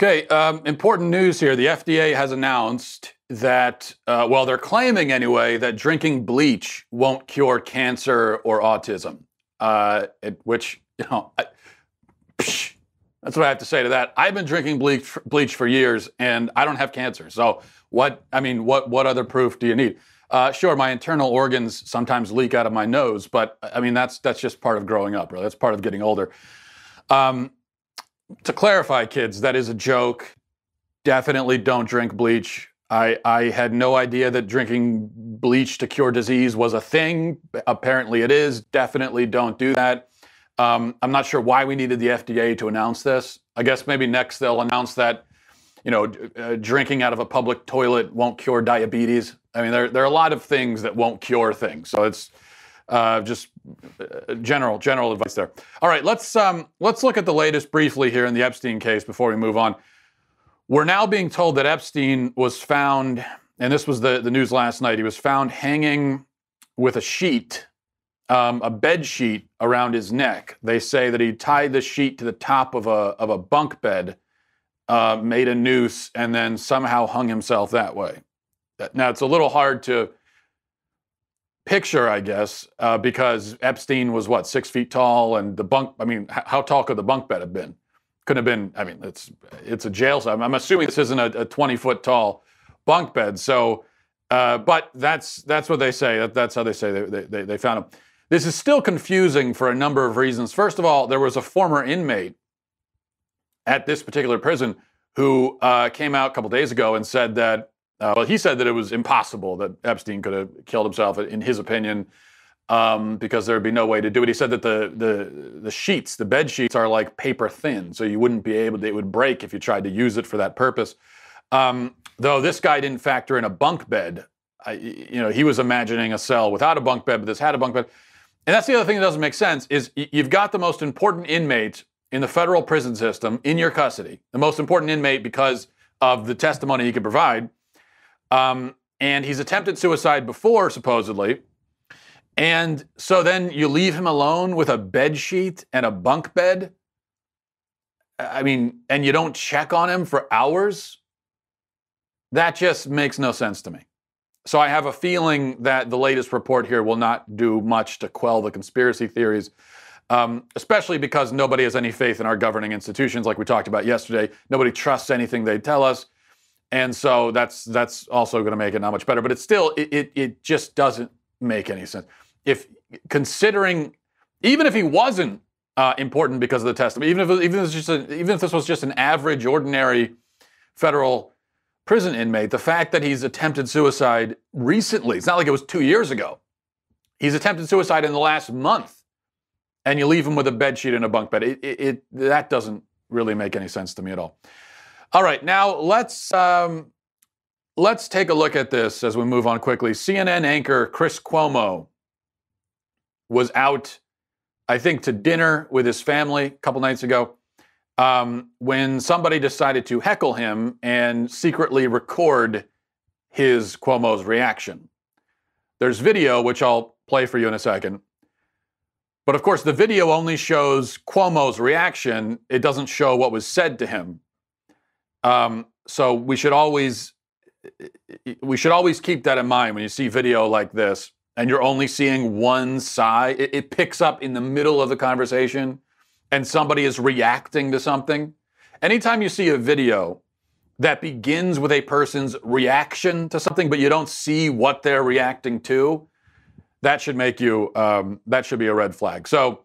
Okay, important news here. The FDA has announced that, well, they're claiming anyway, that drinking bleach won't cure cancer or autism, which, that's what I have to say to that. I've been drinking bleach for years, and I don't have cancer. So what other proof do you need? Sure, my internal organs sometimes leak out of my nose, but I mean, that's just part of growing up, really. That's part of getting older. To clarify, kids, that is a joke. Definitely don't drink bleach. I had no idea that drinking bleach to cure disease was a thing. Apparently it is. Definitely don't do that. I'm not sure why we needed the FDA to announce this. I guess maybe next they'll announce that, drinking out of a public toilet won't cure diabetes. I mean, there are a lot of things that won't cure things. So it's just general advice there. All right, let's look at the latest briefly here in the Epstein case before we move on. We're now being told that Epstein was found, and this was the news last night, he was found hanging with a sheet, a bed sheet around his neck. They say that he tied the sheet to the top of a bunk bed, made a noose, and then somehow hung himself that way. Now, it's a little hard to picture, I guess, because Epstein was, 6 feet tall, and the bunk, how tall could the bunk bed have been? Couldn't have been, it's a jail cell. I'm assuming this isn't a 20-foot tall bunk bed. So, but that's what they say. That's how they say they found him. This is still confusing for a number of reasons. First of all, there was a former inmate at this particular prison who came out a couple days ago and said that, he said that it was impossible that Epstein could have killed himself, in his opinion, because there would be no way to do it. He said that the sheets, the bed sheets, are like paper thin, so you wouldn't be able to, it would break if you tried to use it for that purpose. Though this guy didn't factor in a bunk bed. He was imagining a cell without a bunk bed, but this had a bunk bed. And that's the other thing that doesn't make sense, is you've got the most important inmate in the federal prison system in your custody, the most important inmate because of the testimony he could provide. And he's attempted suicide before, supposedly. And so then you leave him alone with a bed sheet and a bunk bed? And you don't check on him for hours? That just makes no sense to me. So I have a feeling that the latest report here will not do much to quell the conspiracy theories, especially because nobody has any faith in our governing institutions, like we talked about yesterday. Nobody trusts anything they tell us. And so that's also going to make it not much better. But it's still, it just doesn't make any sense. Even if he wasn't important because of the testimony, even if this was just an average, ordinary federal prison inmate, the fact that he's attempted suicide recently, it's not like it was 2 years ago. He's attempted suicide in the last month, and you leave him with a bed sheet and a bunk bed. That doesn't really make any sense to me at all. All right, now let's take a look at this as we move on quickly. CNN anchor Chris Cuomo was out, I think, to dinner with his family a couple nights ago when somebody decided to heckle him and secretly record Cuomo's reaction. There's video, which I'll play for you in a second. But of course, the video only shows Cuomo's reaction. It doesn't show what was said to him. So we should always keep that in mind when you see video like this and you're only seeing one side. It picks up in the middle of the conversation and somebody is reacting to something. Anytime you see a video that begins with a person's reaction to something, but you don't see what they're reacting to, that should make you, that should be a red flag. So,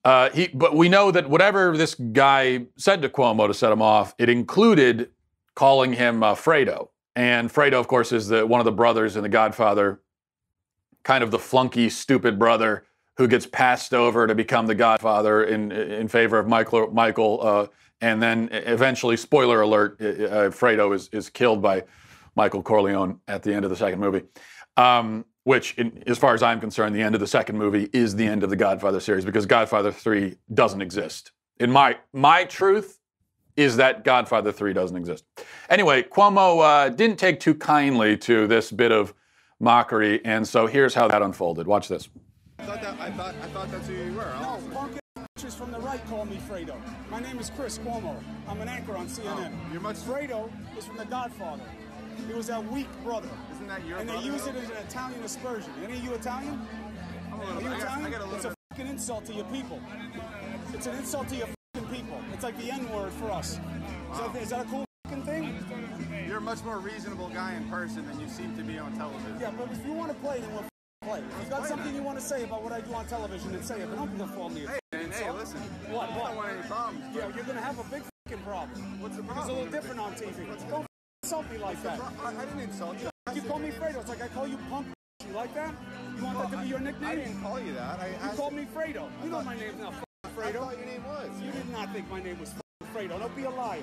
but we know that whatever this guy said to Cuomo to set him off, it included calling him Fredo. And Fredo, of course, is one of the brothers in The Godfather, kind of the flunky, stupid brother who gets passed over to become the Godfather in favor of Michael. And then eventually, spoiler alert, Fredo is killed by Michael Corleone at the end of the second movie. Which, as far as I'm concerned, the end of the second movie is the end of the Godfather series, because Godfather 3 doesn't exist. In my truth is that Godfather 3 doesn't exist. Anyway, Cuomo didn't take too kindly to this bit of mockery, and so here's how that unfolded. Watch this. I thought that's who you were. No, punk ass anchors from the right call me Fredo. My name is Chris Cuomo. I'm an anchor on CNN. You're much... Fredo is from The Godfather. He was that weak brother. Isn't that your and brother? And they use it as an Italian aspersion. Any of you Italian? Are you Italian? It's a fucking insult to your people. It's an insult to your fucking people. It's like the N-word for us. Wow. Is that a cool fucking thing? You're a much more reasonable guy in person than you seem to be on television. Yeah, but if you want to play, then we'll play. If you got something you want to say about what I do on television, then say it. But don't call me. Hey, listen. What? I don't want any problems. Yeah, you're gonna have a big fucking problem. What's the problem? It's a little different on TV. Don't insult me like that. I didn't insult you. You call me Fredo. It's like I call you punk. You like that? You want that to be your nickname? I didn't call you that. You called me Fredo. You know my name's not Fredo. I thought your name was. You did not think my name was Fredo. Don't be a liar.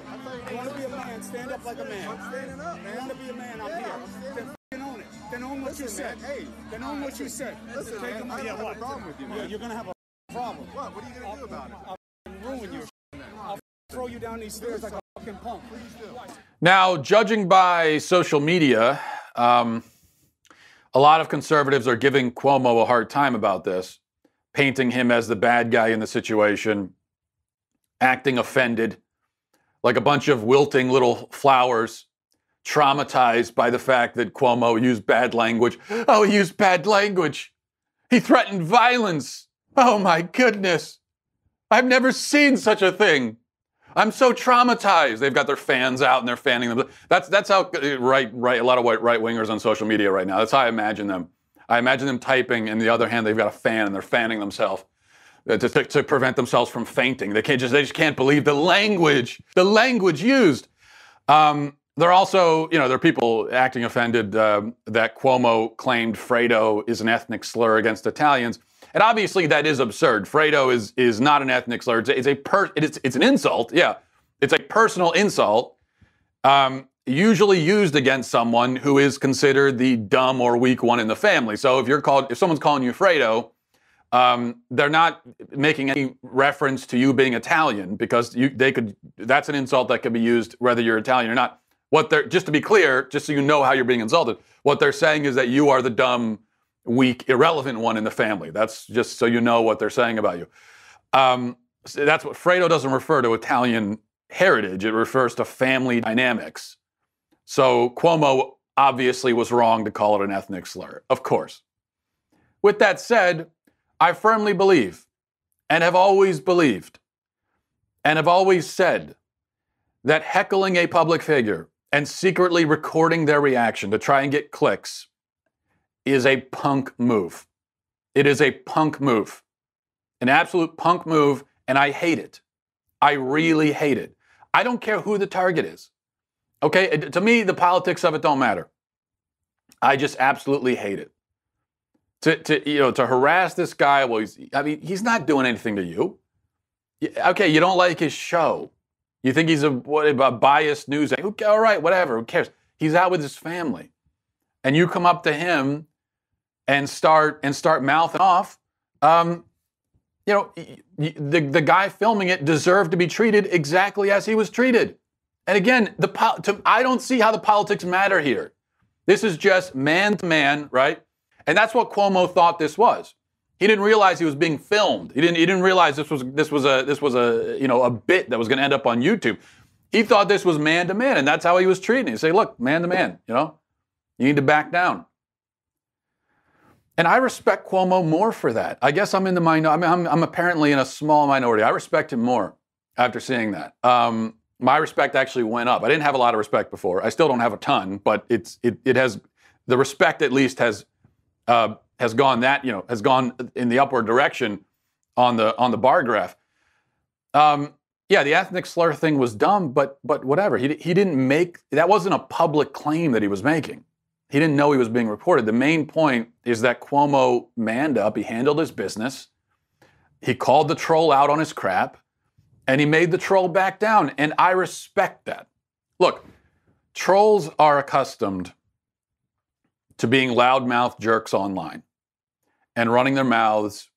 You want to be a man, stand up like a man. I'm standing up, man. You want to be a man, I'm here. Then own it. Then own what you said. Hey. Then own what you said. Listen, man, I don't have a problem with you, man. You're going to have a problem. What? What are you going to do about it? I'll ruin your shit. I'll throw you down these stairs like a fucking punk. Please do. Now, judging by social media, a lot of conservatives are giving Cuomo a hard time about this, painting him as the bad guy in the situation, acting offended, like a bunch of wilting little flowers, traumatized by the fact that Cuomo used bad language. Oh, he used bad language. He threatened violence. Oh, my goodness. I've never seen such a thing. I'm so traumatized. They've got their fans out and they're fanning them. That's how a lot of right-wingers on social media right now. That's how I imagine them. I imagine them typing, and the other hand, they've got a fan and they're fanning themselves to prevent themselves from fainting. They just can't believe the language used. They're also, there are people acting offended that Cuomo claimed Fredo is an ethnic slur against Italians. And obviously that is absurd. Fredo is not an ethnic slur. It's an insult. Yeah, it's a personal insult, usually used against someone who is considered the dumb or weak one in the family. So if someone's calling you Fredo, they're not making any reference to you being Italian, because that's an insult that could be used whether you're Italian or not. Just to be clear, just so you know how you're being insulted, what they're saying is that you are the dumb, weak, irrelevant one in the family. That's just so you know what they're saying about you. So that's what Fredo doesn't refer to Italian heritage. It refers to family dynamics. So Cuomo obviously was wrong to call it an ethnic slur, of course. With that said, I firmly believe, and have always believed, and have always said, that heckling a public figure and secretly recording their reaction to try and get clicks is a punk move. It is a punk move. An absolute punk move, and I hate it. I really hate it. I don't care who the target is. Okay? To me, the politics of it don't matter. I just absolutely hate it. To harass this guy, he's not doing anything to you. Okay, you don't like his show. You think he's a biased news anchor. All right, whatever, who cares? He's out with his family. And you come up to him and start mouthing off. The guy filming it deserved to be treated exactly as he was treated. And again, I don't see how the politics matter here. This is just man to man, right? And that's what Cuomo thought this was. He didn't realize he was being filmed. He didn't realize this was a bit that was going to end up on YouTube. He thought this was man to man, and that's how he was treating it. He say, look, man to man, you need to back down. And I respect Cuomo more for that. I guess I'm in the minority. I'm apparently in a small minority. I respect him more after seeing that. My respect actually went up. I didn't have a lot of respect before. I still don't have a ton, but it has, the respect at least has gone in the upward direction on the bar graph. Yeah, the ethnic slur thing was dumb, but whatever. He didn't make, that wasn't a public claim that he was making. He didn't know he was being reported. The main point is that Cuomo manned up. He handled his business. He called the troll out on his crap, and he made the troll back down. And I respect that. Look, trolls are accustomed to being loudmouth jerks online and running their mouths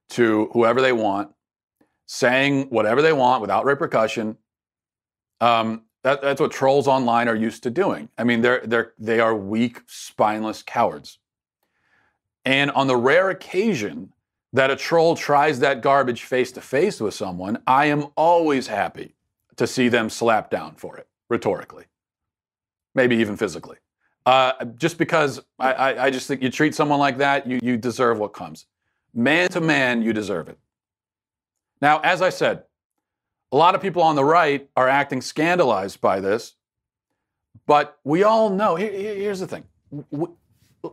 to whoever they want, saying whatever they want without repercussion. That's what trolls online are used to doing. I mean, they are weak, spineless cowards. And on the rare occasion that a troll tries that garbage face to face with someone, I am always happy to see them slap down for it, rhetorically, maybe even physically. Just because I just think you treat someone like that, you deserve what comes. Man to man, you deserve it. Now, as I said, a lot of people on the right are acting scandalized by this, but we all know, here's the thing.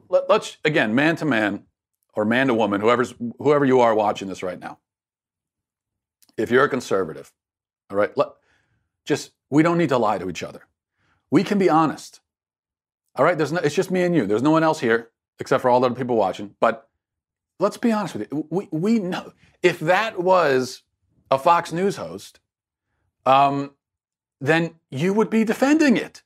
Let's, again, man to man, or man to woman, whoever you are watching this right now. If you're a conservative, all right, we don't need to lie to each other. We can be honest. All right, it's just me and you. There's no one else here except for all the other people watching. But let's be honest with you. We know if that was a Fox News host, then you would be defending it.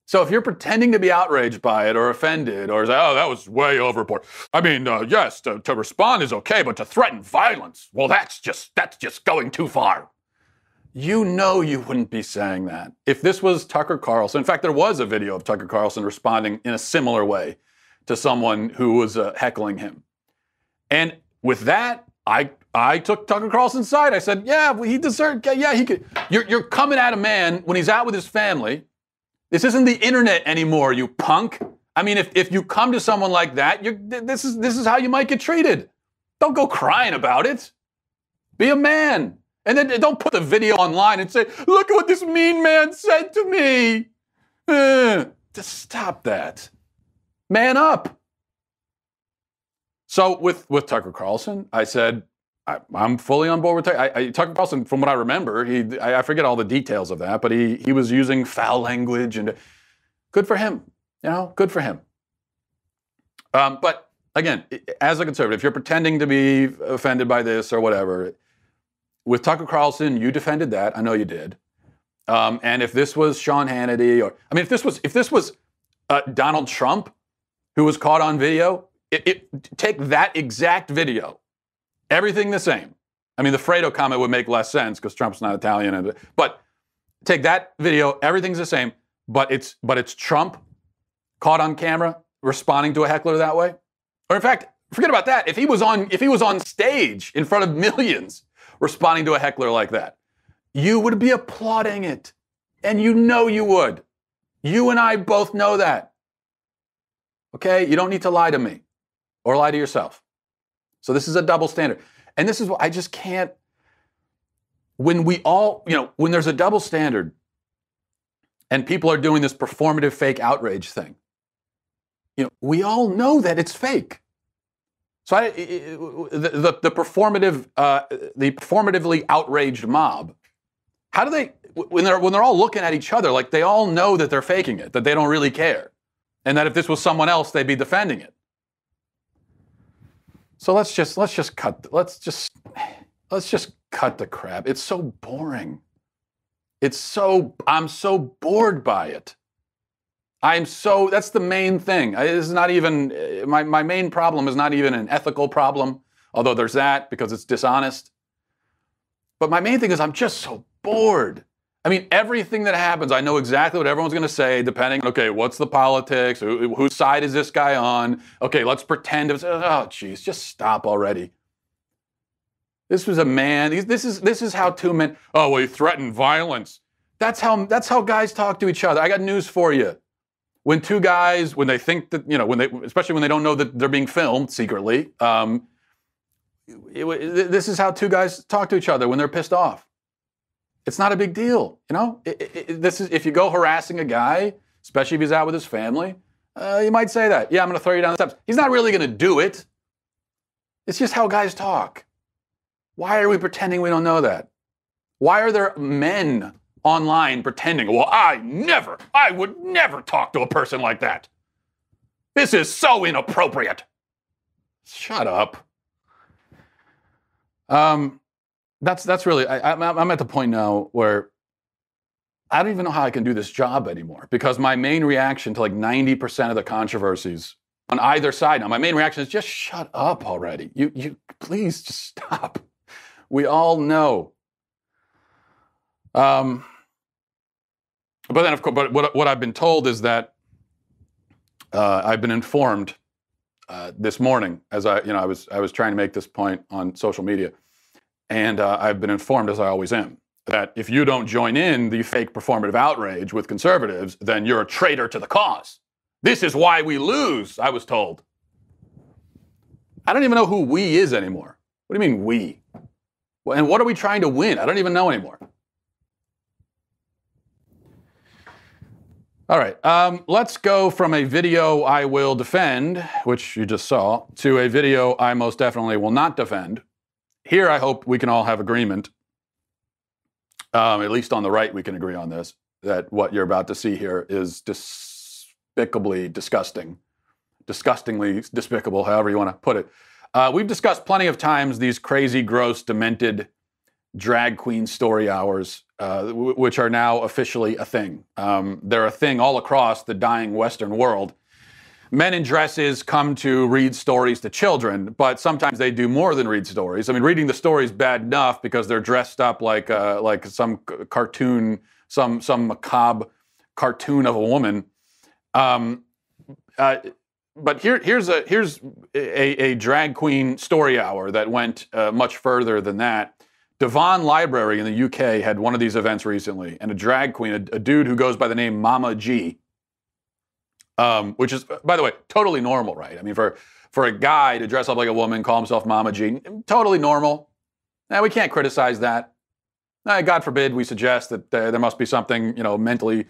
So if you're pretending to be outraged by it or offended or say, oh, that was way overboard. I mean, yes, to respond is okay, but to threaten violence, well, that's just going too far. You know you wouldn't be saying that. If this was Tucker Carlson, in fact, there was a video of Tucker Carlson responding in a similar way to someone who was heckling him. And with that, I took Tucker Carlson's side. I said, yeah, he deserved, yeah, he could. You're coming at a man when he's out with his family. This isn't the internet anymore, you punk. I mean, if you come to someone like that, this is how you might get treated. Don't go crying about it. Be a man. And then don't put the video online and say, look at what this mean man said to me. Just stop that. Man up. So with Tucker Carlson, I said, I'm fully on board with Tucker Carlson. From what I remember, I forget all the details of that, but he was using foul language, and good for him. Good for him. But again, as a conservative, if you're pretending to be offended by this or whatever, with Tucker Carlson, you defended that. I know you did. And if this was Sean Hannity, if this was Donald Trump, who was caught on video, take that exact video, everything the same. I mean, the Fredo comment would make less sense because Trump's not Italian, but take that video, everything's the same, but it's Trump caught on camera responding to a heckler that way. Or in fact, forget about that. If he was on stage in front of millions responding to a heckler like that, you would be applauding it. And you know you would. You and I both know that. Okay? You don't need to lie to me or lie to yourself. So this is a double standard. And this is what I just can't, when there's a double standard and people are doing this performative fake outrage thing, we all know that it's fake. So the performatively outraged mob, how do they, when they're all looking at each other, like they all know that they're faking it, that they don't really care, and that if this was someone else, they'd be defending it. So let's just cut the crap. It's so boring. I'm so bored by it. That's the main thing. It's not even, my main problem is not even an ethical problem, although there's that because it's dishonest. But my main thing is I'm just so bored. I mean, everything that happens, I know exactly what everyone's going to say, depending, okay, what's the politics? Whose side is this guy on? Okay, let's pretend it was, oh, geez, just stop already. This was a man, this is how two men, oh, well, he threatened violence. That's how guys talk to each other. I got news for you. When two guys, when they think that, especially when they don't know that they're being filmed secretly, this is how two guys talk to each other when they're pissed off. It's not a big deal, This is, if you go harassing a guy, especially if he's out with his family, you might say that. Yeah, I'm going to throw you down the steps. He's not really going to do it. It's just how guys talk. Why are we pretending we don't know that? Why are there men online pretending, well, I would never talk to a person like that. This is so inappropriate. Shut up. That's really, I'm at the point now where I don't even know how I can do this job anymore because my main reaction to like 90% of the controversies on either side now, my main reaction is just shut up already. You please just stop. We all know. But then, of course, what I've been told is that I've been informed this morning as I was trying to make this point on social media, and I've been informed, as I always am, that if you don't join in the fake performative outrage with conservatives, then you're a traitor to the cause. This is why we lose, I was told. I don't even know who we is anymore. What do you mean we? And what are we trying to win? I don't even know anymore. All right, let's go from a video I will defend, which you just saw, to a video I most definitely will not defend. Here, I hope we can all have agreement, at least on the right we can agree on this, that what you're about to see here is despicably disgusting. Disgustingly despicable, however you want to put it. We've discussed plenty of times these crazy, gross, demented drag queen story hours, which are now officially a thing. They're a thing all across the dying Western world. Men in dresses come to read stories to children, but sometimes they do more than read stories. I mean, reading the story is bad enough because they're dressed up like some cartoon, some macabre cartoon of a woman. But here's a drag queen story hour that went much further than that. Devon Library in the UK had one of these events recently, and a drag queen, a dude who goes by the name Mama G, which is, by the way, totally normal, right? I mean, for a guy to dress up like a woman, call himself Mama G, totally normal. Now, we can't criticize that. God forbid we suggest that there must be something, mentally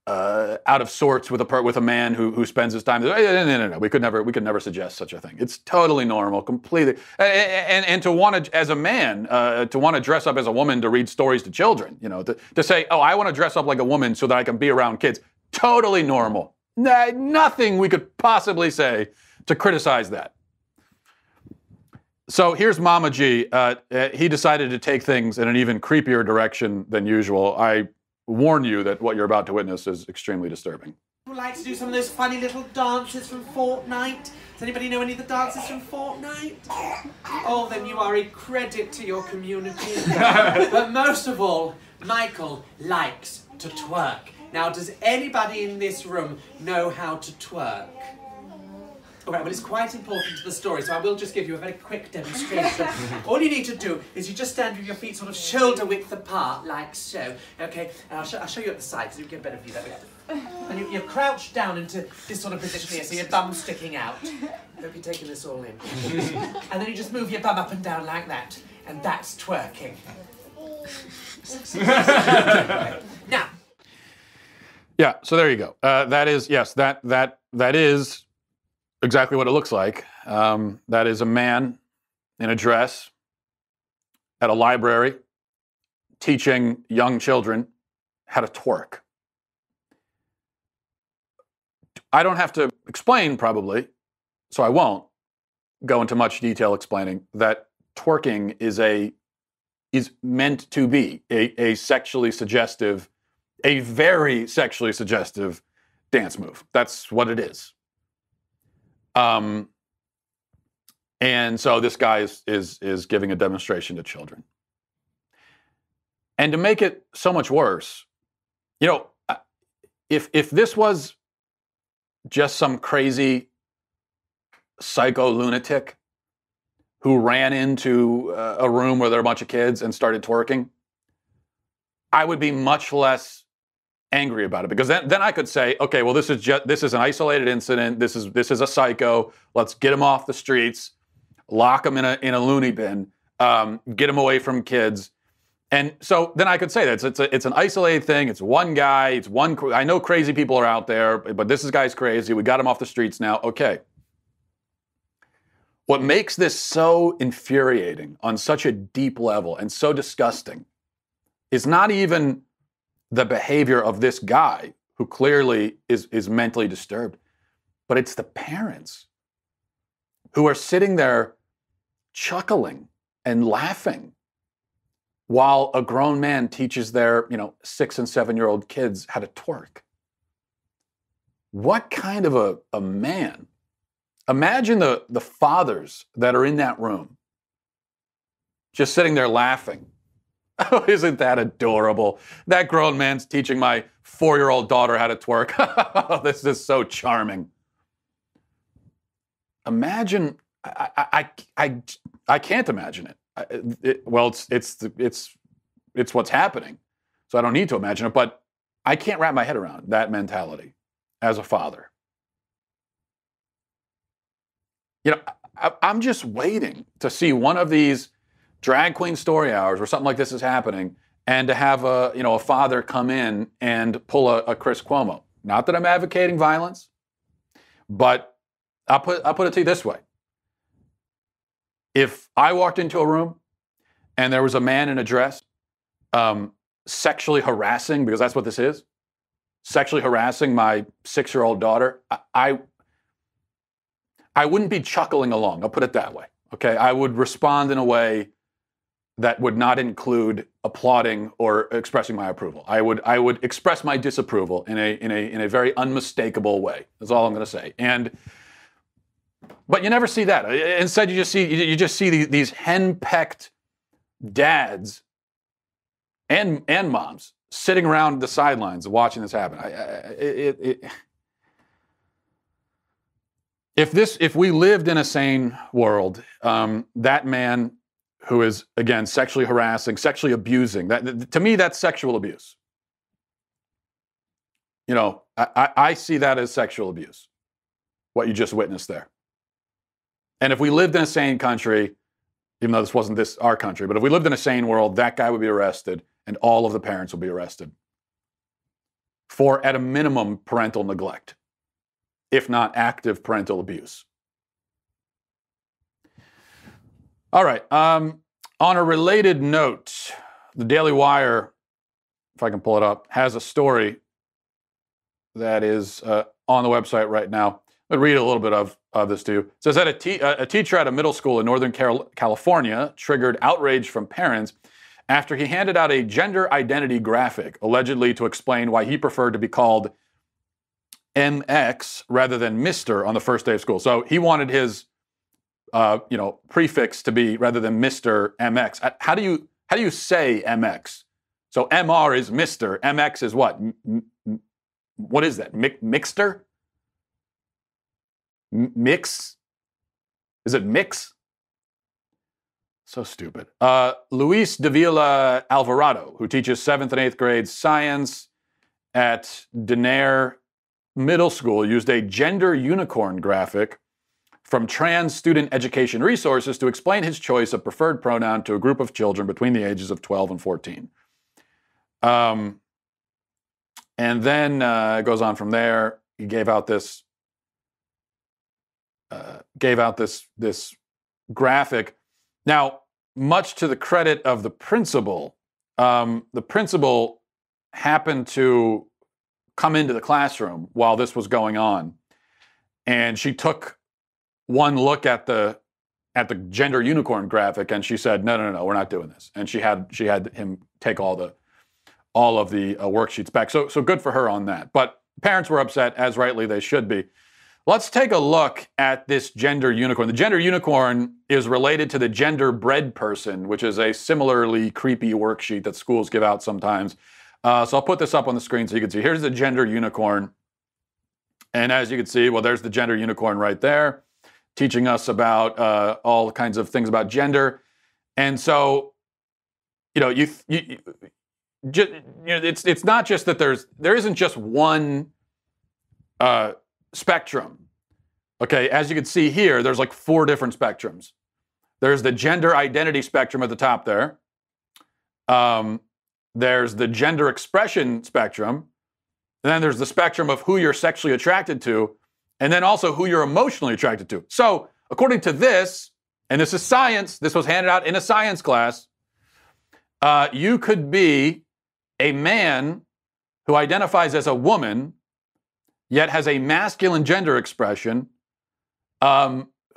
out of sorts with a man who spends his time. No. We could never suggest such a thing. It's totally normal, completely. And to want to, as a man, to want to dress up as a woman to read stories to children, to say, oh, I want to dress up like a woman so that I can be around kids. Totally normal. Nothing we could possibly say to criticize that. So here's Mama G. He decided to take things in an even creepier direction than usual. I warn you that what you're about to witness is extremely disturbing. Would like to do some of those funny little dances from Fortnite? Does anybody know any of the dances from Fortnite? Oh, then you are a credit to your community. But most of all, Michael likes to twerk. Now, does anybody in this room know how to twerk? All right, well, it's quite important to the story, so I will just give you a very quick demonstration. All you need to do is you just stand with your feet sort of shoulder width apart, like so. Okay, and I'll show you at the side, so you get a better view that way. And you crouch down into this sort of position here, so your bum's sticking out. Hope you're taking this all in. And then you just move your bum up and down like that, and that's twerking. Now. Yeah, so there you go. That is, yes, that is exactly what it looks like. That is a man in a dress at a library teaching young children how to twerk. I don't have to explain, probably, so I won't go into much detail explaining that twerking is meant to be a sexually suggestive, a very sexually suggestive dance move. That's what it is. And so this guy is giving a demonstration to children. And to make it so much worse, if this was just some crazy psycho lunatic who ran into a room where there are a bunch of kids and started twerking, I would be much less angry about it, because then I could say, okay, well, this is an isolated incident. This is a psycho. Let's get him off the streets, lock him in a loony bin, get him away from kids. And so then I could say that it's an isolated thing. It's one guy. I know crazy people are out there, but this guy's crazy. We got him off the streets now. Okay. What makes this so infuriating on such a deep level and so disgusting is not even the behavior of this guy, who clearly is mentally disturbed, but it's the parents who are sitting there chuckling and laughing while a grown man teaches their 6 and 7-year-old kids how to twerk. What kind of a man? Imagine the fathers that are in that room just sitting there laughing. Oh, isn't that adorable? That grown man's teaching my 4-year-old daughter how to twerk. This is so charming. imagine. I can't imagine it. Well, it's what's happening, so I don't need to imagine it. But I can't wrap my head around that mentality as a father. You know, I'm just waiting to see one of these drag queen story hours where something like this is happening, and to have a father come in and pull a Chris Cuomo. Not that I'm advocating violence, but I'll put it to you this way. If I walked into a room and there was a man in a dress sexually harassing, because that's what this is, sexually harassing my 6-year-old daughter, I wouldn't be chuckling along. I'll put it that way. Okay, I would respond in a way that would not include applauding or expressing my approval. I would express my disapproval in a very unmistakable way. That's all I'm going to say. But you never see that. Instead, you just see these henpecked dads and moms sitting around the sidelines watching this happen. If we lived in a sane world, that man who is, again, sexually harassing, sexually abusing, to me, that's sexual abuse. You know, I see that as sexual abuse, what you just witnessed there. And if we lived in a sane country, even though this wasn't our country, but if we lived in a sane world, that guy would be arrested and all of the parents would be arrested for, at a minimum, parental neglect, if not active parental abuse. All right. On a related note, the Daily Wire, if I can pull it up, has a story that is on the website right now. I'll read a little bit of this to you. It says that a teacher at a middle school in Northern California triggered outrage from parents after he handed out a gender identity graphic, allegedly to explain why he preferred to be called MX rather than Mr. on the first day of school. So he wanted his prefix to be, rather than Mr., MX. How do you say MX? So MR is Mr. MX is what? What is that? Mixter? Mix? Is it mix? So stupid. Luis Davila Alvarado, who teaches 7th and 8th grade science at Denair Middle School, used a gender unicorn graphic from Trans Student Education Resources to explain his choice of preferred pronoun to a group of children between the ages of 12 and 14. And then it goes on from there. He gave out this graphic. Now, much to the credit of the principal happened to come into the classroom while this was going on, and she took one look at the gender unicorn graphic, and she said, "No, we're not doing this." And she had him take all of the worksheets back. So good for her on that. But parents were upset, as rightly they should be. Let's take a look at this gender unicorn. The gender unicorn is related to the gender bread person, which is a similarly creepy worksheet that schools give out sometimes. So I'll put this up on the screen so you can see. Here's the gender unicorn. And as you can see, well, there's the gender unicorn right there, teaching us about all kinds of things about gender. And so, it's not just that there isn't just one spectrum. Okay, as you can see here, there's like 4 different spectrums. There's the gender identity spectrum at the top there. There's the gender expression spectrum. And then there's the spectrum of who you're sexually attracted to, and then also who you're emotionally attracted to. So, according to this, and this is science, this was handed out in a science class, you could be a man who identifies as a woman, yet has a masculine gender expression,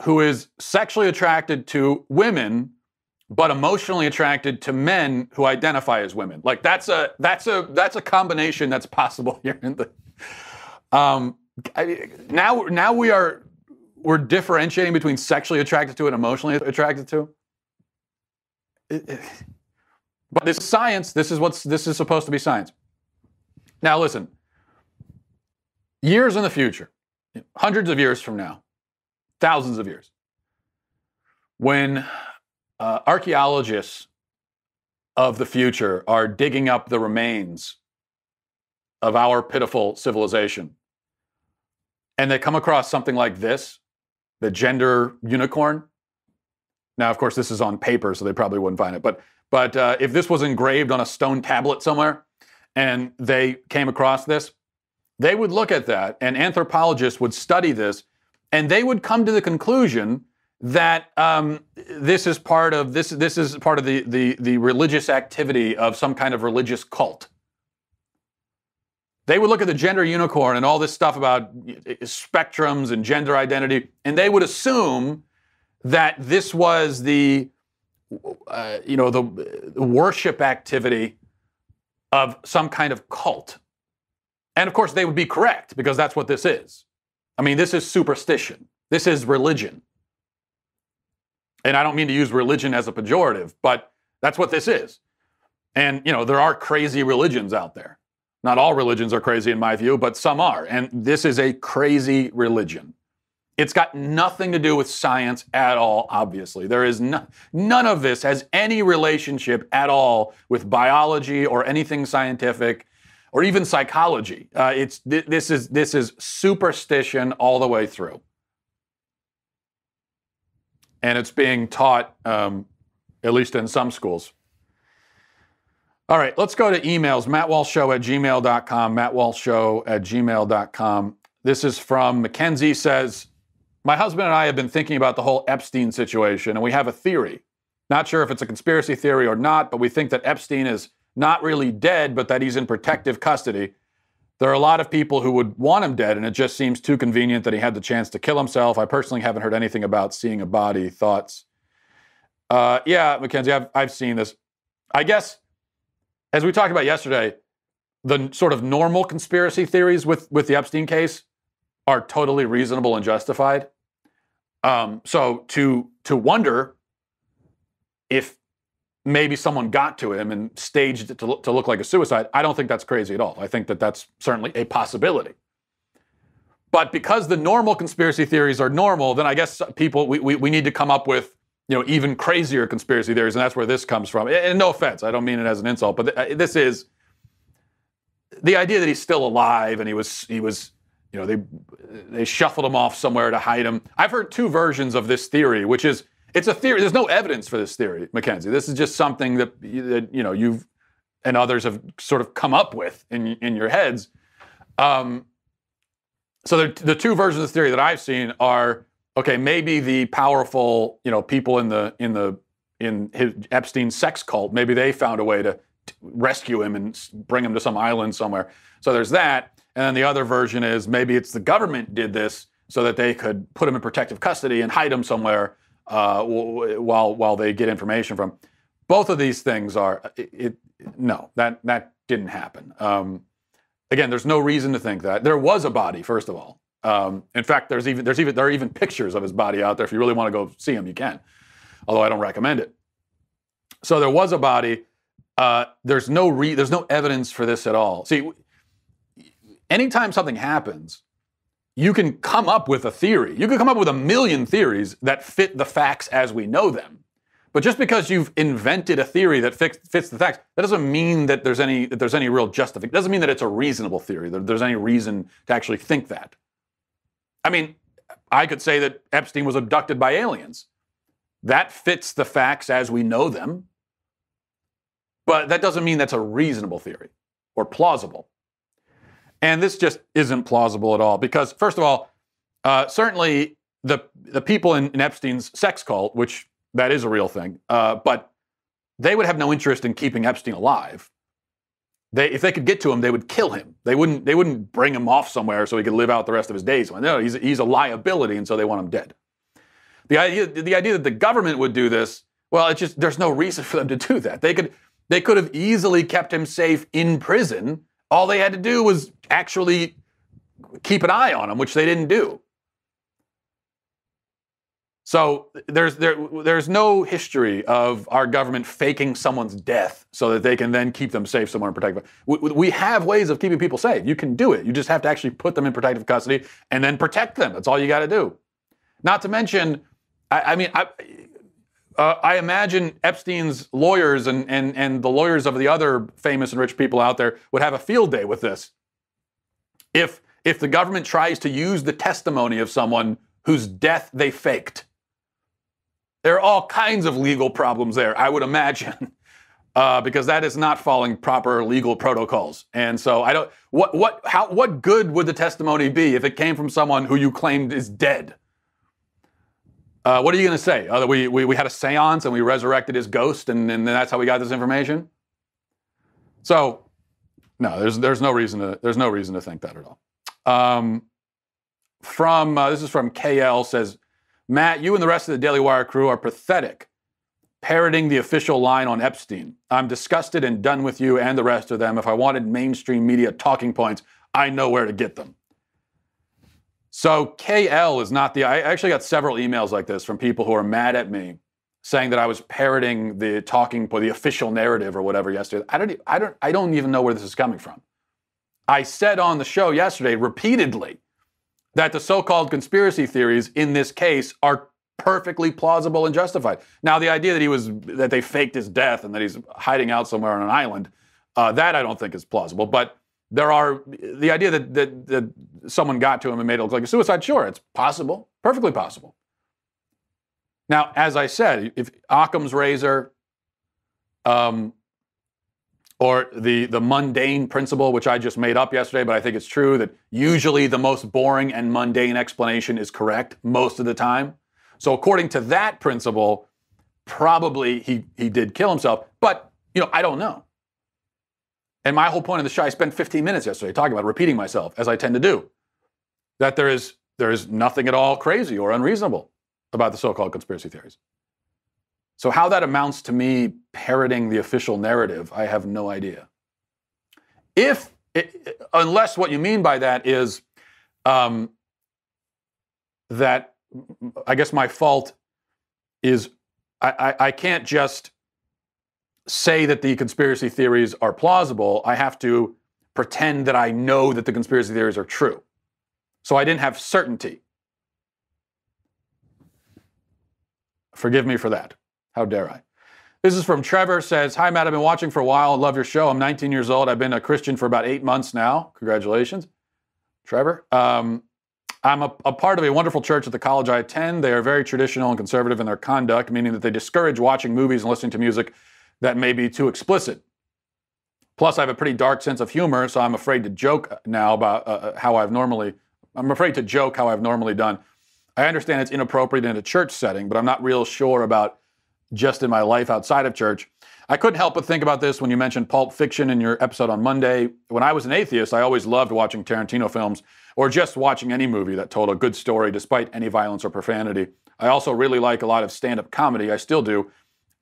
who is sexually attracted to women, but emotionally attracted to men who identify as women. Like that's a combination that's possible here. Now we're differentiating between sexually attracted to and emotionally attracted to. But this is science. This is supposed to be science. Now listen. Years in the future, hundreds of years from now, thousands of years. When archaeologists of the future are digging up the remains of our pitiful civilization, and they come across something like this, the gender unicorn. Now, of course, this is on paper, so they probably wouldn't find it. But if this was engraved on a stone tablet somewhere, and they came across this, they would look at that, and anthropologists would study this, and they would come to the conclusion that this is part of the religious activity of some kind of religious cult. They would look at the gender unicorn and all this stuff about spectrums and gender identity, and they would assume that this was the worship activity of some kind of cult. And of course, they would be correct, because that's what this is. I mean, this is superstition. This is religion. And I don't mean to use religion as a pejorative, but that's what this is. And, there are crazy religions out there. Not all religions are crazy in my view, but some are. And this is a crazy religion. It's got nothing to do with science at all, obviously. There is none of this has any relationship at all with biology or anything scientific or even psychology. This is superstition all the way through. And it's being taught, at least in some schools. All right, let's go to emails. MattWalshShow@gmail.com. MattWalshShow@gmail.com. This is from Mackenzie, says, my husband and I have been thinking about the whole Epstein situation, and we have a theory. Not sure if it's a conspiracy theory or not, but we think that Epstein is not really dead, but that he's in protective custody. There are a lot of people who would want him dead, and it just seems too convenient that he had the chance to kill himself. I personally haven't heard anything about seeing a body. Thoughts? Yeah, Mackenzie, I've seen this. I guess, as we talked about yesterday, the sort of normal conspiracy theories with the Epstein case are totally reasonable and justified. So to wonder if maybe someone got to him and staged it to look like a suicide, I don't think that's crazy at all. I think that that's certainly a possibility. But because the normal conspiracy theories are normal, then I guess people, we need to come up with, even crazier conspiracy theories, and that's where this comes from. And no offense, I don't mean it as an insult, but this is the idea that he's still alive and he was, they shuffled him off somewhere to hide him. I've heard two versions of this theory, which is, it's a theory. There's no evidence for this theory, Mackenzie. This is just something that you've and others have sort of come up with in your heads. So the two versions of the theory that I've seen are, okay, maybe the powerful, people in his Epstein's sex cult, maybe they found a way to rescue him and bring him to some island somewhere. So there's that. And then the other version is maybe it's the government did this so that they could put him in protective custody and hide him somewhere while they get information from him. Both of these things are no, that didn't happen. Again, there's no reason to think that. There was a body, first of all. In fact, there are even pictures of his body out there. If you really want to go see him, you can. Although I don't recommend it. So there was a body. There's no evidence for this at all. See, anytime something happens, you can come up with a theory. You can come up with a million theories that fit the facts as we know them. But just because you've invented a theory that fits the facts, that doesn't mean that there's any real justification. It doesn't mean that it's a reasonable theory, that there's any reason to actually think that. I mean, I could say that Epstein was abducted by aliens. That fits the facts as we know them. But that doesn't mean that's a reasonable theory or plausible. And this just isn't plausible at all because, first of all, certainly the people in Epstein's sex cult, which that is a real thing, but they would have no interest in keeping Epstein alive. If they could get to him, they would kill him. They wouldn't bring him off somewhere so he could live out the rest of his days. No, he's a liability, and so they want him dead. The idea that the government would do this, well, there's no reason for them to do that. They could have easily kept him safe in prison. All they had to do was actually keep an eye on him, which they didn't do. So there's no history of our government faking someone's death so that they can then keep them safe somewhere and protect them. We have ways of keeping people safe. You can do it. You just have to actually put them in protective custody and then protect them. That's all you got to do. Not to mention, I imagine Epstein's lawyers and the lawyers of the other famous and rich people out there would have a field day with this. If the government tries to use the testimony of someone whose death they faked. There are all kinds of legal problems there, I would imagine, because that is not following proper legal protocols. And so I don't. What good would the testimony be if it came from someone who you claimed is dead? What are you going to say? We had a seance and we resurrected his ghost, and that's how we got this information. So, no, there's no reason to think that at all. This is from KL, says, Matt, you and the rest of the Daily Wire crew are pathetic, parroting the official line on Epstein. I'm disgusted and done with you and the rest of them. If I wanted mainstream media talking points, I know where to get them. So KL is not I actually got several emails like this from people who are mad at me, saying that I was parroting the talking point, the official narrative or whatever yesterday. I don't even know where this is coming from. I said on the show yesterday repeatedly that the so-called conspiracy theories in this case are perfectly plausible and justified. Now, the idea that they faked his death and that he's hiding out somewhere on an island, that I don't think is plausible. But the idea that someone got to him and made it look like a suicide, sure, it's possible, perfectly possible. Now, as I said, if Occam's razor, or the mundane principle, which I just made up yesterday, but I think it's true, that usually the most boring and mundane explanation is correct most of the time. So according to that principle, probably he did kill himself. But, I don't know. And my whole point of the show, I spent 15 minutes yesterday talking about repeating myself, as I tend to do, that there is nothing at all crazy or unreasonable about the so-called conspiracy theories. So how that amounts to me parroting the official narrative, I have no idea. Unless what you mean by that is that I guess my fault is I can't just say that the conspiracy theories are plausible. I have to pretend that I know that the conspiracy theories are true. So I didn't have certainty. Forgive me for that. How dare I? This is from Trevor, says, Hi, Matt, I've been watching for a while. I love your show. I'm 19 years old. I've been a Christian for about 8 months now. Congratulations, Trevor. I'm a part of a wonderful church at the college I attend. They are very traditional and conservative in their conduct, meaning that they discourage watching movies and listening to music that may be too explicit. Plus, I have a pretty dark sense of humor, so I'm afraid to joke now about how I've normally done. I understand it's inappropriate in a church setting, but I'm not real sure about just in my life outside of church. I couldn't help but think about this when you mentioned Pulp Fiction in your episode on Monday. When I was an atheist, I always loved watching Tarantino films or just watching any movie that told a good story despite any violence or profanity. I also really like a lot of stand-up comedy. I still do.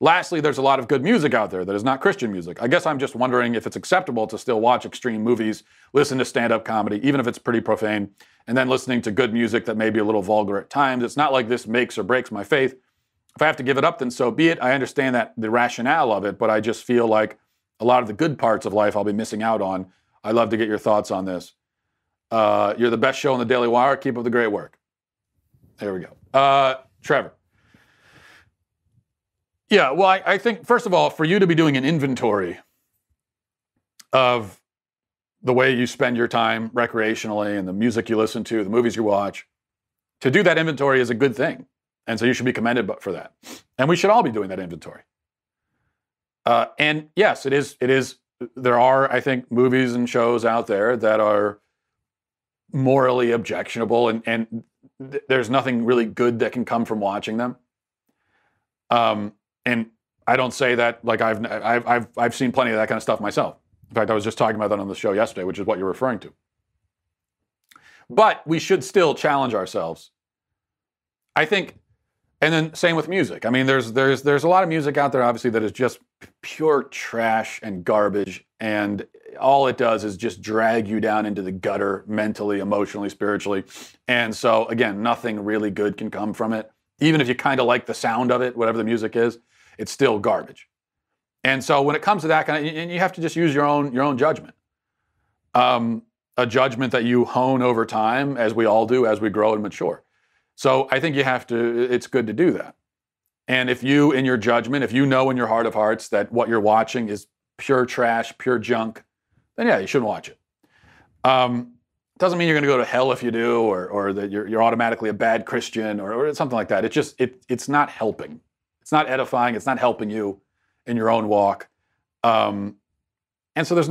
Lastly, there's a lot of good music out there that is not Christian music. I guess I'm just wondering if it's acceptable to still watch extreme movies, listen to stand-up comedy, even if it's pretty profane, and then listening to good music that may be a little vulgar at times. It's not like this makes or breaks my faith. If I have to give it up, then so be it. I understand that the rationale of it, but I just feel like a lot of the good parts of life I'll be missing out on. I'd love to get your thoughts on this. You're the best show on the Daily Wire. Keep up the great work. There we go. Trevor. Yeah, well, I think, first of all, for you to be doing an inventory of the way you spend your time recreationally and the music you listen to, the movies you watch, to do that inventory is a good thing. And so you should be commended for that. And we should all be doing that inventory. And yes, it is. There are, I think, movies and shows out there that are morally objectionable, and there's nothing really good that can come from watching them. And I don't say that like I've seen plenty of that kind of stuff myself. In fact, I was just talking about that on the show yesterday, which is what you're referring to. But we should still challenge ourselves, I think. And then same with music. I mean, there's a lot of music out there, obviously, that is just pure trash and garbage, and all it does is just drag you down into the gutter mentally, emotionally, spiritually. And so, again, nothing really good can come from it. Even if you kind of like the sound of it, whatever the music is, it's still garbage. And so when it comes to that kind of, and you have to just use your own judgment. A judgment that you hone over time, as we all do, as we grow and mature. So I think it's good to do that. And if you, in your judgment, if you know in your heart of hearts that what you're watching is pure trash, pure junk, then yeah, you shouldn't watch it. Doesn't mean you're going to go to hell if you do, or that you're automatically a bad Christian or something like that. It's not helping. It's not edifying. It's not helping you in your own walk. And so there's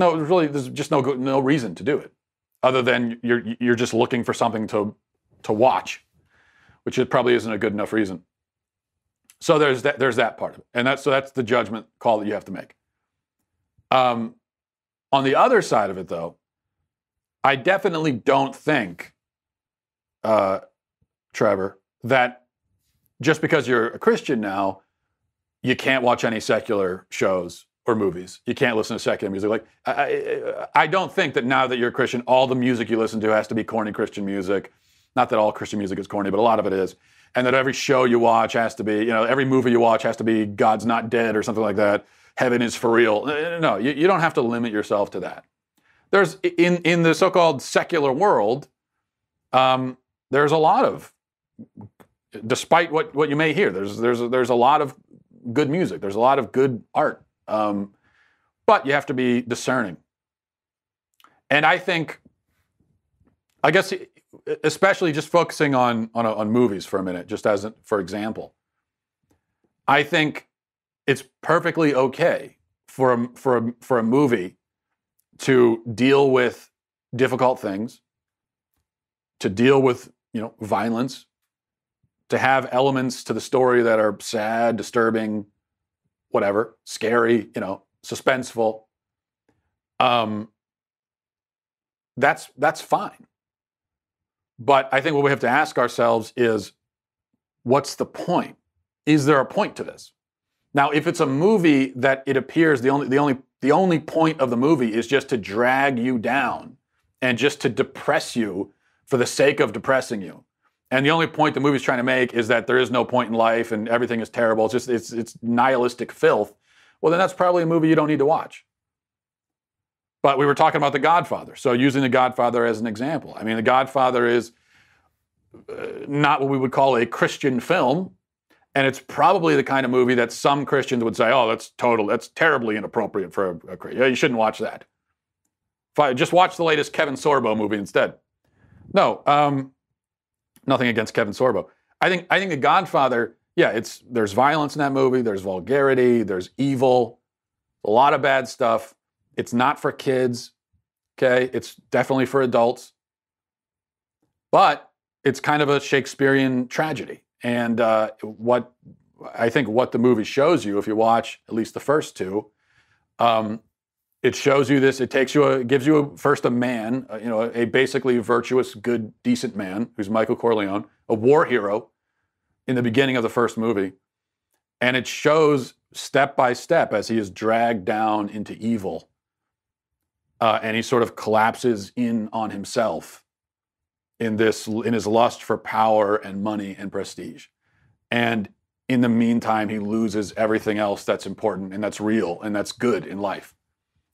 just no reason to do it, other than you're just looking for something to watch, which probably isn't a good enough reason. So there's that part of it, and that's the judgment call that you have to make. On the other side of it, though, I definitely don't think, Trevor, that just because you're a Christian now, you can't watch any secular shows or movies. You can't listen to secular music. Like I don't think that now that you're a Christian, all the music you listen to has to be corny Christian music. Not that all Christian music is corny, but a lot of it is. And that every show you watch has to be, every movie you watch has to be God's not dead or something like that. Heaven is for real. No, you don't have to limit yourself to that. There's in the so-called secular world, there's a lot of, despite what you may hear, there's a lot of good music. There's a lot of good art, but you have to be discerning. And I guess, especially just focusing on movies for a minute, just for example, I think it's perfectly okay for a movie to deal with difficult things, to deal with violence, to have elements to the story that are sad, disturbing, whatever, scary, suspenseful. That's fine. But I think what we have to ask ourselves is, what's the point? Is there a point to this? Now, if it's a movie that it appears the only point of the movie is just to drag you down and just to depress you for the sake of depressing you, and the only point the movie's trying to make is that there is no point in life and everything is terrible, it's nihilistic filth, well, then that's probably a movie you don't need to watch. But we were talking about The Godfather, so using The Godfather as an example. I mean, The Godfather is not what we would call a Christian film, and it's probably the kind of movie that some Christians would say, oh, that's terribly inappropriate for a Christian. You shouldn't watch that. Just watch the latest Kevin Sorbo movie instead. No, nothing against Kevin Sorbo. I think The Godfather, yeah, there's violence in that movie, there's vulgarity, there's evil, a lot of bad stuff. It's not for kids, okay? It's definitely for adults. But it's kind of a Shakespearean tragedy. And what the movie shows you, if you watch at least the first two, it shows you this. It gives you first a man, a basically virtuous, good, decent man who's Michael Corleone, a war hero in the beginning of the first movie, and it shows step by step as he is dragged down into evil, and he sort of collapses in on himself in his lust for power and money and prestige, and in the meantime he loses everything else that's important and that's real and that's good in life.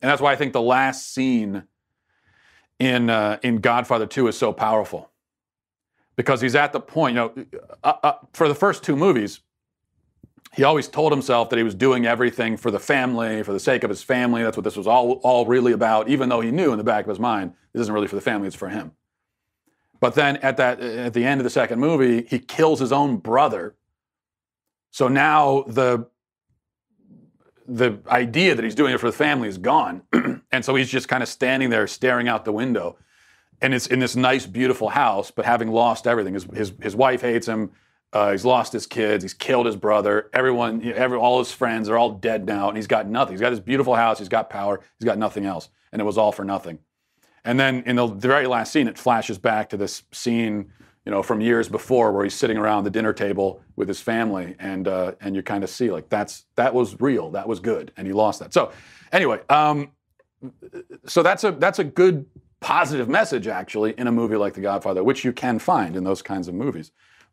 And that's why I think the last scene in Godfather 2 is so powerful. Because he's at the point, for the first two movies, he always told himself that he was doing everything for the family, for the sake of his family. That's what this was all really about, even though he knew in the back of his mind, this isn't really for the family, it's for him. But then at the end of the second movie, he kills his own brother. So now the idea that he's doing it for the family is gone. And so he's just kind of standing there staring out the window. And it's in this nice, beautiful house, but having lost everything. His wife hates him. He's lost his kids. He's killed his brother. All his friends are all dead now, and he's got nothing. He's got this beautiful house. He's got power. He's got nothing else. And it was all for nothing. And then in the very last scene, it flashes back to this scene, from years before, where he's sitting around the dinner table with his family, and you kind of see like that was real, that was good, and he lost that. So anyway, so that's a good positive message actually in a movie like The Godfather, which you can find in those kinds of movies.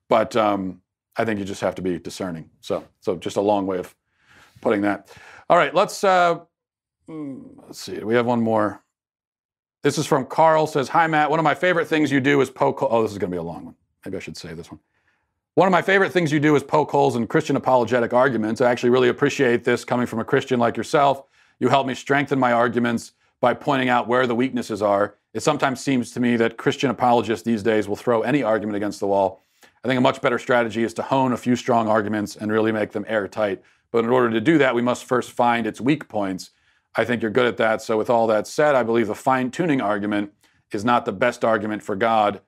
But I think you just have to be discerning. So just a long way of putting that. All right, let's see. Do we have one more? This is from Carl, says, hi, Matt. One of my favorite things you do is poke... Oh, this is going to be a long one. Maybe I should say this one. One of my favorite things you do is poke holes in Christian apologetic arguments. I actually really appreciate this coming from a Christian like yourself. You help me strengthen my arguments by pointing out where the weaknesses are. It sometimes seems to me that Christian apologists these days will throw any argument against the wall. I think a much better strategy is to hone a few strong arguments and really make them airtight. But in order to do that, we must first find its weak points. I think you're good at that. So with all that said, I believe the fine-tuning argument is not the best argument for God,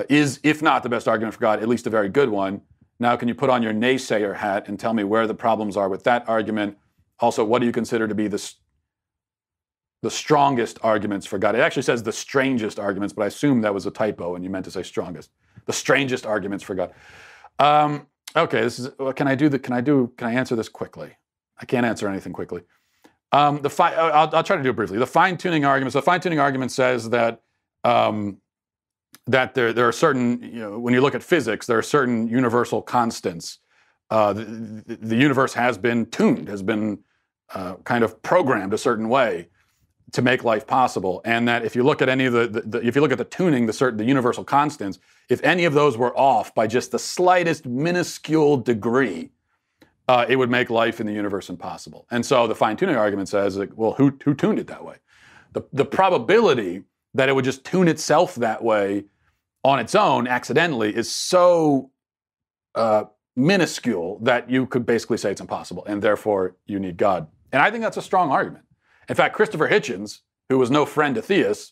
if not the best argument for God, at least a very good one. Now, can you put on your naysayer hat and tell me where the problems are with that argument? Also, what do you consider to be the strongest arguments for God? It actually says the strangest arguments, but I assume that was a typo and you meant to say strongest. The strangest arguments for God. Okay, this is. Can I answer this quickly? I can't answer anything quickly. I'll try to do it briefly. The fine-tuning argument. So the fine-tuning argument says that that there are certain, when you look at physics, there are certain universal constants. The universe has been tuned, has been kind of programmed a certain way to make life possible, and that if you look at any of if you look at the tuning, the universal constants, if any of those were off by just the slightest minuscule degree, it would make life in the universe impossible. And so the fine-tuning argument says, well, who tuned it that way? The probability that it would just tune itself that way on its own accidentally is so minuscule that you could basically say it's impossible, and therefore you need God. And I think that's a strong argument. In fact, Christopher Hitchens, who was no friend to theists,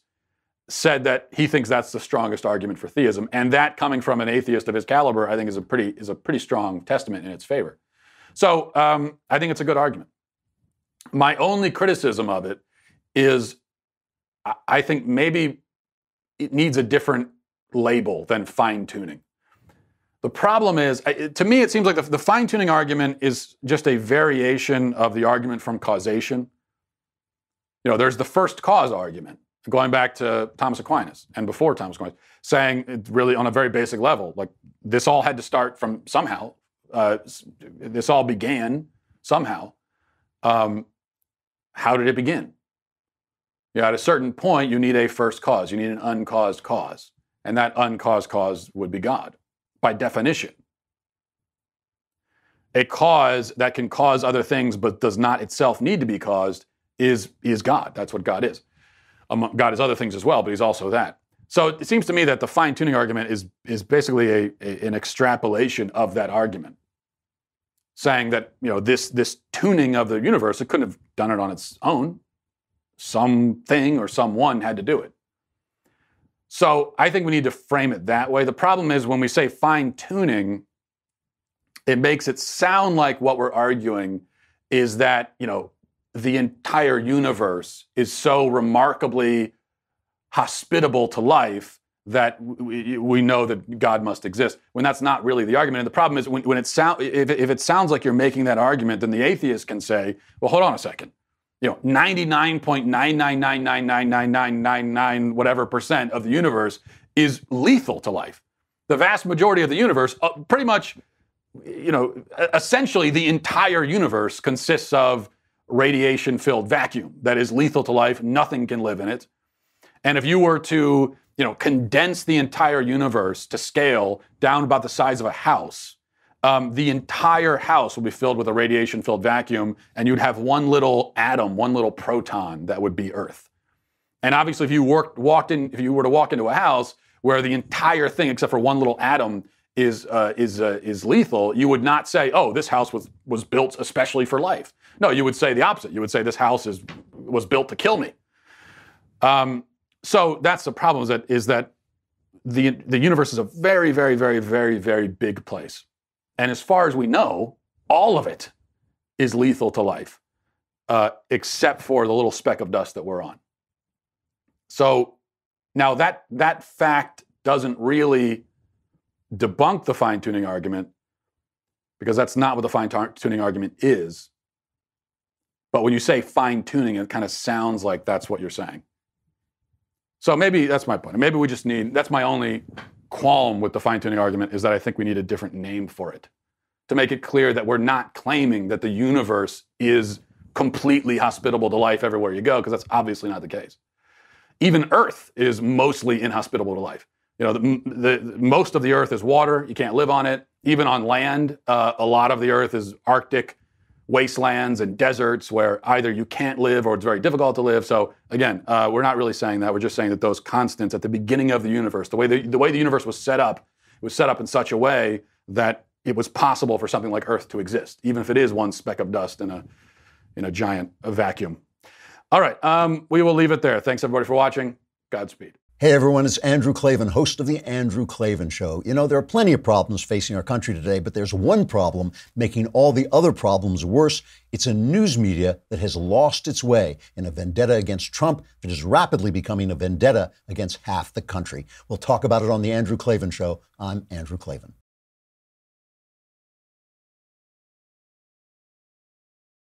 said that he thinks that's the strongest argument for theism, and that coming from an atheist of his caliber, I think is a pretty strong testament in its favor. So I think it's a good argument. My only criticism of it is I think maybe it needs a different label than fine-tuning. The problem is, to me, it seems like the fine-tuning argument is just a variation of the argument from causation. There's the first cause argument, going back to Thomas Aquinas and before Thomas Aquinas, saying it really on a very basic level, like this all had to start from somehow. This all began somehow. How did it begin? At a certain point, you need a first cause. You need an uncaused cause. And that uncaused cause would be God, by definition. A cause that can cause other things but does not itself need to be caused is God. That's what God is. God is other things as well, but he's also that. So it seems to me that the fine-tuning argument is basically an extrapolation of that argument, saying that this tuning of the universe, it couldn't have done it on its own. Something or someone had to do it. So I think we need to frame it that way. The problem is when we say fine-tuning, it makes it sound like what we're arguing is that, the entire universe is so remarkably hospitable to life that we know that God must exist, when that's not really the argument. And the problem is when if it sounds like you're making that argument, then the atheist can say, well, hold on a second. 99.999999999 whatever percent of the universe is lethal to life. The vast majority of the universe, pretty much, essentially the entire universe consists of radiation-filled vacuum that is lethal to life. Nothing can live in it. And if you were to, condense the entire universe to scale down about the size of a house, the entire house will be filled with a radiation-filled vacuum, and you'd have one little atom, one little proton that would be Earth. And obviously, if you were to walk into a house where the entire thing, except for one little atom, is lethal, you would not say, "Oh, this house was built especially for life." No, you would say the opposite. You would say this house was built to kill me. So that's the problem. Is that the universe is a very, very, very, very, very big place. And as far as we know, all of it is lethal to life, except for the little speck of dust that we're on. So now that fact doesn't really debunk the fine-tuning argument, because that's not what the fine-tuning argument is. But when you say fine-tuning, it kind of sounds like that's what you're saying. So maybe that's my point. Maybe we just that's my only qualm with the fine-tuning argument, is that I think we need a different name for it, to make it clear that we're not claiming that the universe is completely hospitable to life everywhere you go, because that's obviously not the case. Even Earth is mostly inhospitable to life. most of the Earth is water. You can't live on it. Even on land, a lot of the Earth is Arctic wastelands and deserts where either you can't live or it's very difficult to live. So again, we're not really saying that. We're just saying that those constants at the beginning of the universe, the way the universe was set up, it was set up in such a way that it was possible for something like Earth to exist, even if it is one speck of dust in a giant vacuum. All right, we will leave it there. Thanks everybody for watching. Godspeed. Hey everyone, it's Andrew Klavan, host of The Andrew Klavan Show. You know, there are plenty of problems facing our country today, but there's one problem making all the other problems worse. It's a news media that has lost its way in a vendetta against Trump that is rapidly becoming a vendetta against half the country. We'll talk about it on The Andrew Klavan Show. I'm Andrew Klavan.